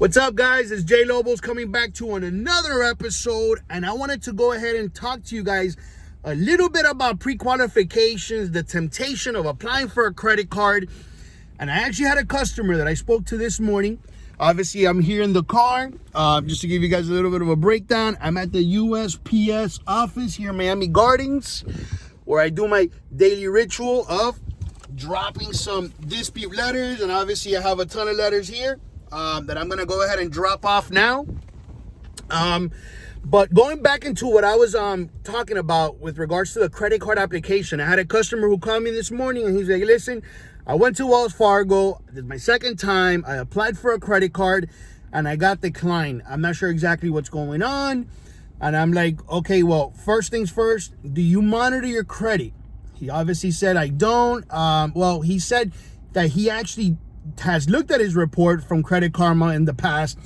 What's up, guys? It's Jay Lobos coming back to another episode, and I wanted to go ahead and talk to you guys a little bit about pre-qualifications, the temptation of applying for a credit card. And I actually had a customer that I spoke to this morning. Obviously, I'm here in the car. Just to give you guys a little bit of a breakdown, I'm at the USPS office here in Miami Gardens, where I do my daily ritual of dropping some dispute letters. And obviously, I have a ton of letters here that I'm gonna go ahead and drop off now. But going back into what I was talking about with regards to the credit card application, I had a customer who called me this morning and he's like, listen, I went to Wells Fargo. This is my second time. I applied for a credit card and I got declined. I'm not sure exactly what's going on. And I'm like, okay, well, first things first, do you monitor your credit? He obviously said, I don't. Well, he said that he actually has looked at his report from Credit Karma in the past,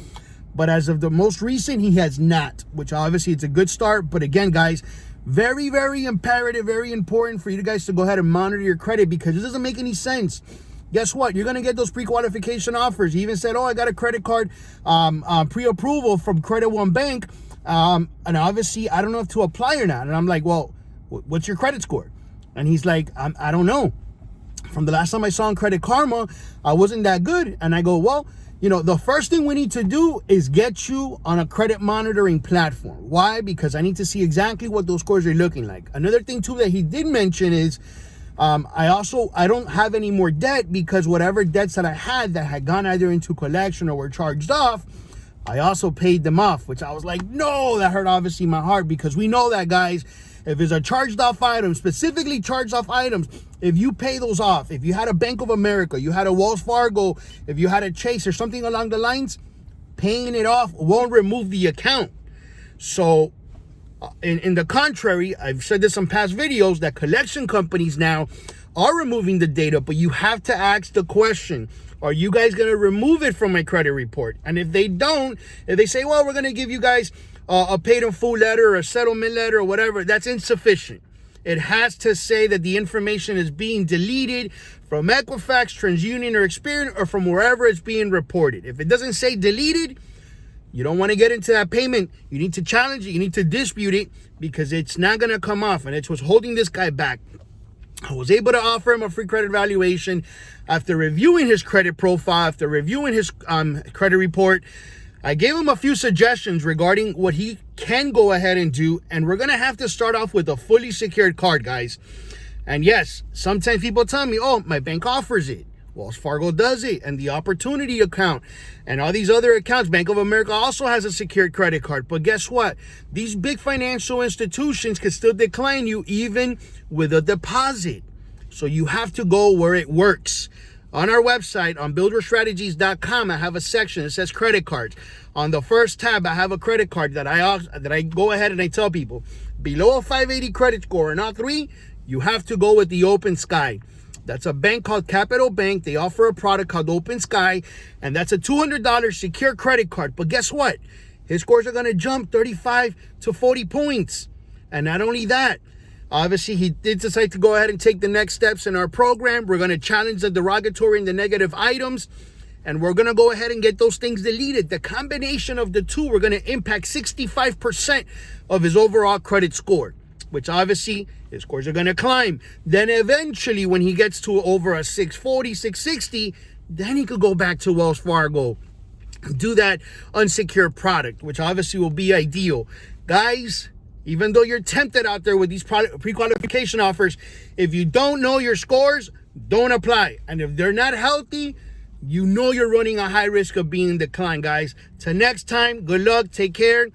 but as of the most recent, he has not, which obviously it's a good start. But again, guys, very, very imperative, very important for you guys to go ahead and monitor your credit, because it doesn't make any sense. Guess what? You're going to get those pre-qualification offers. He even said, oh, I got a credit card pre-approval from Credit One Bank. And obviously, I don't know if to apply or not. And I'm like, well, what's your credit score? And he's like, I don't know. From the last time I saw in Credit Karma, I wasn't that good. And I go, well, you know, the first thing we need to do is get you on a credit monitoring platform. Why? Because I need to see exactly what those scores are looking like. Another thing too that he did mention is I don't have any more debt, because whatever debts that I had that had gone either into collection or were charged off, I also paid them off, which I was like, no, that hurt obviously my heart, because we know that, guys, if it's a charged off item, specifically charged off items, if you pay those off, if you had a Bank of America, you had a Wells Fargo, if you had a Chase or something along the lines, paying it off won't remove the account. So in the contrary, I've said this in past videos, that collection companies now are removing the data, but you have to ask the question, are you guys going to remove it from my credit report? And if they don't, if they say, well, we're going to give you guys a paid in full letter or a settlement letter or whatever, that's insufficient. It has to say that the information is being deleted from Equifax, TransUnion, or Experian, or from wherever it's being reported. If it doesn't say deleted, you don't want to get into that payment. You need to challenge it. You need to dispute it, because it's not going to come off. And it's what's holding this guy back. I was able to offer him a free credit evaluation after reviewing his credit profile, after reviewing his credit report. I gave him a few suggestions regarding what he can go ahead and do, and we're going to have to start off with a fully secured card, guys. And yes, sometimes people tell me, oh, my bank offers it. Wells Fargo does it, and the Opportunity account and all these other accounts. Bank of America also has a secured credit card. But guess what? These big financial institutions can still decline you even with a deposit. So you have to go where it works. On our website, on builderstrategies.com, I have a section that says credit cards. On the first tab, I have a credit card that I go ahead and I tell people, below a 580 credit score or not 3, you have to go with the Open Sky. That's a bank called Capital Bank. They offer a product called Open Sky, and that's a $200 secure credit card. But guess what? His scores are going to jump 35 to 40 points. And not only that, obviously, he did decide to go ahead and take the next steps in our program. We're going to challenge the derogatory and the negative items, and we're going to go ahead and get those things deleted. The combination of the two, we're going to impact 65% of his overall credit score, which obviously his scores are going to climb. Then eventually, when he gets to over a 640, 660, then he could go back to Wells Fargo, do that unsecured product, which obviously will be ideal. Guys, even though you're tempted out there with these pre-qualification offers, if you don't know your scores, don't apply. And if they're not healthy, you know you're running a high risk of being declined, guys. Till next time, good luck, take care.